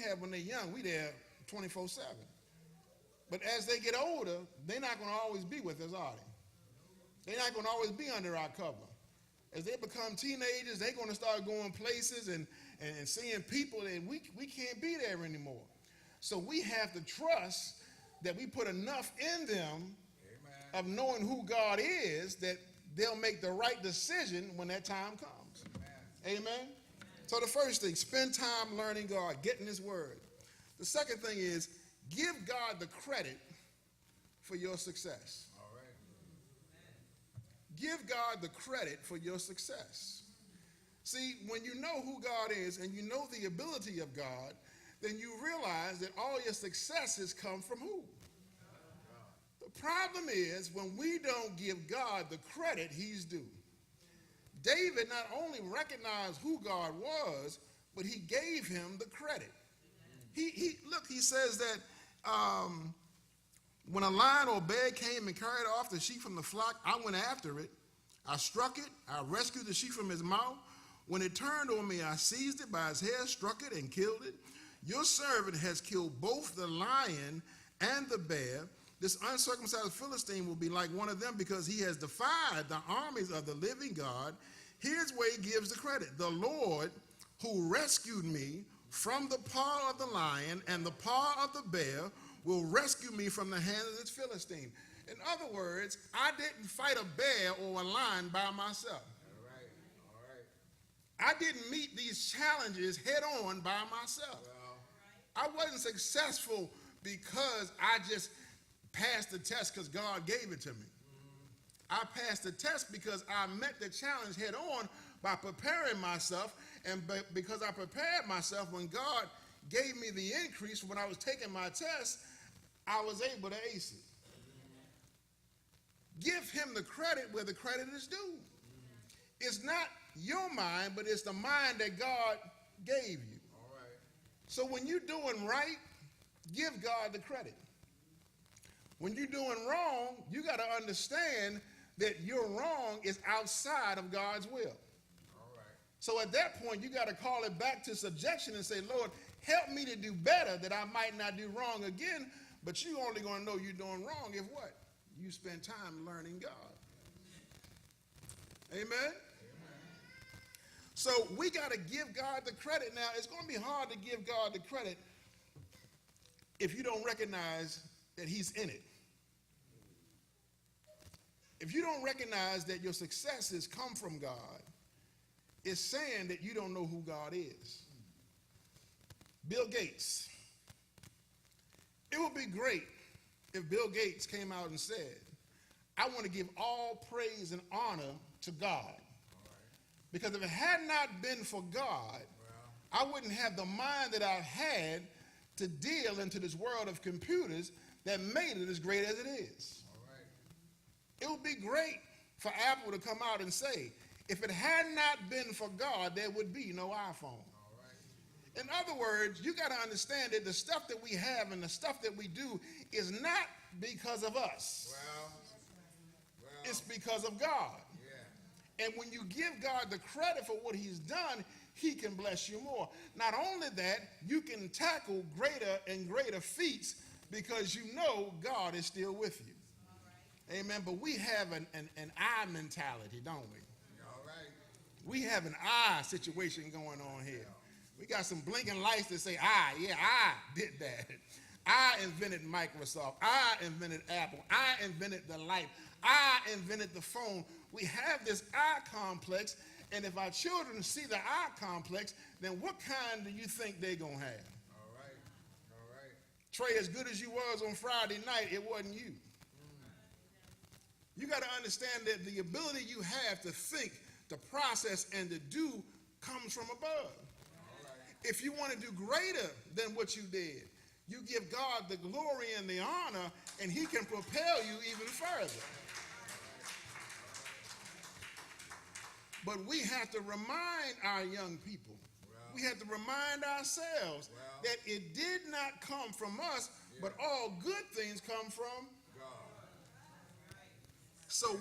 have when they're young, we there 24/7. But as they get older, they're not going to always be with us, are they? They're not going to always be under our cover. As they become teenagers, they're going to start going places and seeing people, and we can't be there anymore. So we have to trust that we put enough in them of knowing who God is that they'll make the right decision when that time comes. Amen? So the first thing, spend time learning God, getting his word. The second thing is give God the credit for your success. All right. Give God the credit for your success. See, when you know who God is and you know the ability of God, then you realize that all your successes come from who? The problem is when we don't give God the credit he's due. David not only recognized who God was, but he gave him the credit. He says that when a lion or bear came and carried off the sheep from the flock, I went after it. I struck it. I rescued the sheep from his mouth. When it turned on me, I seized it by its hair, struck it, and killed it. Your servant has killed both the lion and the bear. This uncircumcised Philistine will be like one of them because he has defied the armies of the living God. Here's where he gives the credit. The Lord who rescued me from the paw of the lion and the paw of the bear will rescue me from the hand of this Philistine. In other words, I didn't fight a bear or a lion by myself. All right. All right. I didn't meet these challenges head on by myself. I wasn't successful because I just passed the test because God gave it to me. I passed the test because I met the challenge head on by preparing myself, and because I prepared myself, when God gave me the increase when I was taking my test, I was able to ace it. Give him the credit where the credit is due. It's not your mind, but it's the mind that God gave you. All right. So when you're doing right, give God the credit. When you're doing wrong, you got to understand that your wrong is outside of God's will. All right. So at that point, you got to call it back to subjection and say, Lord, help me to do better that I might not do wrong again. But you only going to know you're doing wrong if what? You spend time learning God. Amen? Amen. So we got to give God the credit. Now, it's going to be hard to give God the credit if you don't recognize that he's in it. If you don't recognize that your successes come from God, it's saying that you don't know who God is. Bill Gates. It would be great if Bill Gates came out and said, I want to give all praise and honor to God. Because if it had not been for God, I wouldn't have the mind that I've had to deal into this world of computers that made it as great as it is. It would be great for Apple to come out and say, if it had not been for God, there would be no iPhone. In other words, you got to understand that the stuff that we have and the stuff that we do is not because of us. It's because of God. Yeah. And when you give God the credit for what he's done, he can bless you more. Not only that, you can tackle greater and greater feats because you know God is still with you. Amen. But we have an I mentality, don't we? All right. We have an I situation going on here. We got some blinking lights that say I did that. I invented Microsoft. I invented Apple. I invented the light. I invented the phone. We have this I complex, and if our children see the I complex, then what kind do you think they're going to have? All right. All right. Trey, as good as you was on Friday night, it wasn't you. You got to understand that the ability you have to think, to process, and to do comes from above. If you want to do greater than what you did, you give God the glory and the honor, and he can propel you even further. But we have to remind our young people, we have to remind ourselves that it did not come from us, but all good things come from God. So